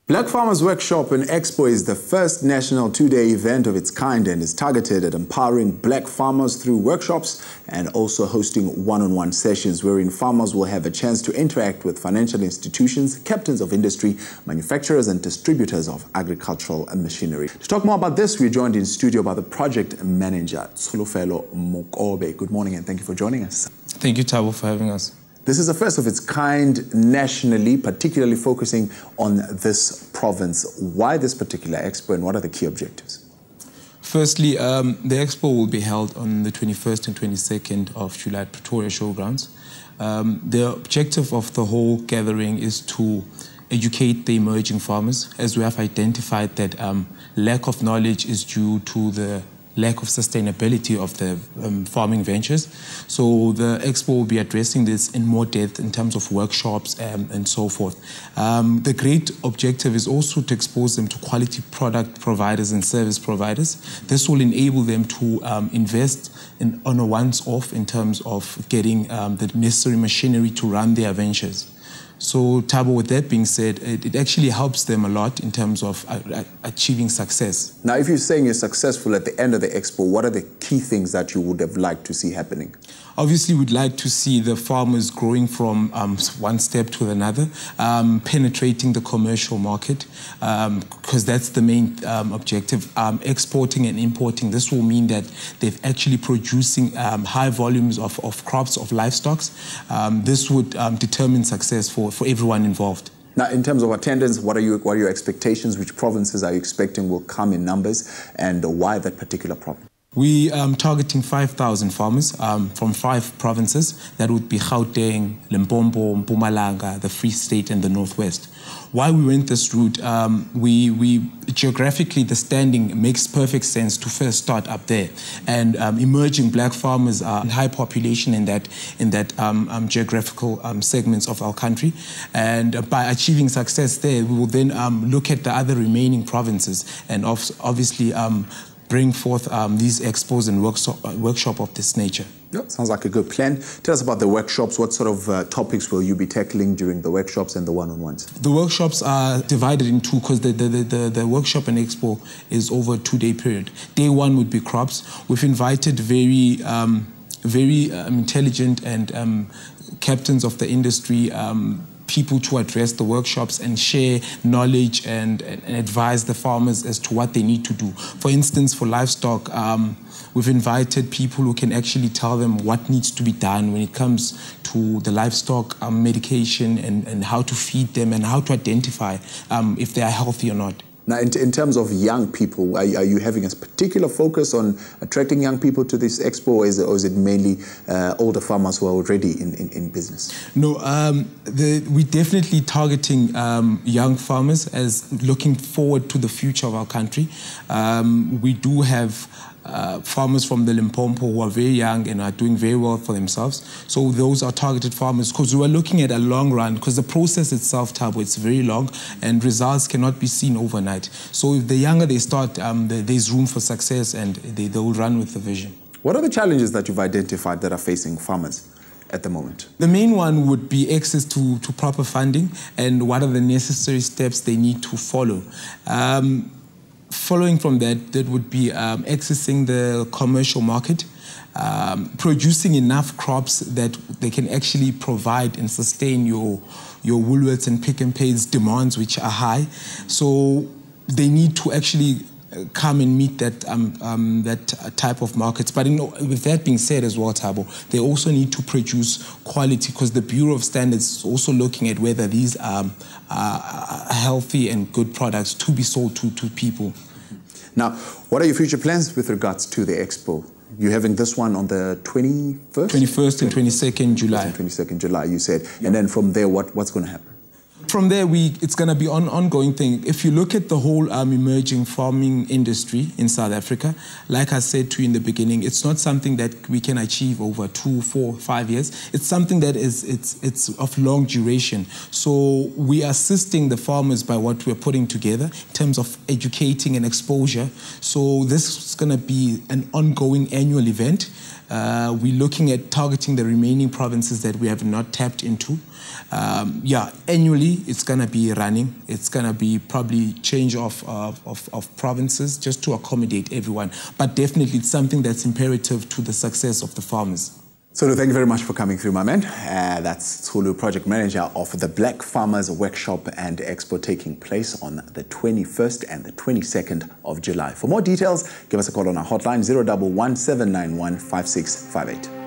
Black Farmers Workshop and Expo is the first national two-day event of its kind and is targeted at empowering black farmers through workshops and also hosting one-on-one sessions wherein farmers will have a chance to interact with financial institutions, captains of industry, manufacturers and distributors of agricultural machinery. To talk more about this, we're joined in studio by the project manager, Tsholofelo Mokobe. Good morning and thank you for joining us. Thank you, Tabo, for having us. This is the first of its kind nationally, particularly focusing on this province. Why this particular expo and what are the key objectives? Firstly, the expo will be held on the 21st and 22nd of July at Pretoria Showgrounds. The objective of the whole gathering is to educate the emerging farmers, as we have identified that lack of knowledge is due to the lack of sustainability of the farming ventures. So the expo will be addressing this in more depth in terms of workshops and so forth. The great objective is also to expose them to quality product providers and service providers. This will enable them to invest on a once-off in terms of getting the necessary machinery to run their ventures. So, Tabo, with that being said, it actually helps them a lot in terms of achieving success. Now, if you're saying you're successful at the end of the expo, what are the key things that you would have liked to see happening? Obviously, we'd like to see the farmers growing from one step to another, penetrating the commercial market, because that's the main objective, exporting and importing. This will mean that they're actually producing high volumes of crops, of livestock. This would determine success for everyone involved. Now, in terms of attendance, what are your expectations? Which provinces are you expecting will come in numbers, and why that particular province? We are targeting 5,000 farmers from 5 provinces. That would be Gauteng, Limpopo, Mpumalanga, the Free State and the Northwest. Why we went this route, geographically the standing makes perfect sense to first start up there. And emerging black farmers are in high population in that geographical segments of our country. And by achieving success there, we will then look at the other remaining provinces and obviously bring forth these expos and workshop of this nature. Yeah, sounds like a good plan. Tell us about the workshops. What sort of topics will you be tackling during the workshops and the one-on-ones? The workshops are divided in two because the workshop and expo is over a 2-day period. Day one would be crops. We've invited very intelligent and captains of the industry, people to address the workshops and share knowledge and advise the farmers as to what they need to do. For instance, for livestock, we've invited people who can actually tell them what needs to be done when it comes to the livestock medication and how to feed them and how to identify if they are healthy or not. Now, in terms of young people, are you having a particular focus on attracting young people to this expo, or is it mainly older farmers who are already in business? No, we're definitely targeting young farmers as looking forward to the future of our country. We do have farmers from the Limpopo who are very young and are doing very well for themselves. So those are targeted farmers because we are looking at a long run, because the process itself, Tabo, it's very long and results cannot be seen overnight. So if the younger they start, there's room for success and they will run with the vision. What are the challenges that you've identified that are facing farmers at the moment? The main one would be access to proper funding and what are the necessary steps they need to follow. Following from that, that would be accessing the commercial market, producing enough crops that they can actually provide and sustain your Woolworths and Pick n Pay's demands, which are high. So they need to actually come and meet that type of markets. But with that being said as well, Tabo, they also need to produce quality because the Bureau of Standards is also looking at whether these are healthy and good products to be sold to people. Now, what are your future plans with regards to the expo? You're having this one on the 21st? 21st and 22nd July. 22nd July, you said. Yeah. And then from there, what's going to happen? From there, it's going to be an ongoing thing. If you look at the whole emerging farming industry in South Africa, like I said to you in the beginning, it's not something that we can achieve over 2, 4, 5 years. It's something that it's of long duration. So we are assisting the farmers by what we're putting together in terms of educating and exposure. So this is going to be an ongoing annual event. We're looking at targeting the remaining provinces that we have not tapped into. Yeah, annually it's going to be running. It's going to be probably change of provinces just to accommodate everyone. But definitely it's something that's imperative to the success of the farmers. Tsholofelo, thank you very much for coming through, my man. That's Tsholofelo, project manager of the Black Farmers Workshop and Expo taking place on the 21st and the 22nd of July. For more details, give us a call on our hotline 011 791 5658.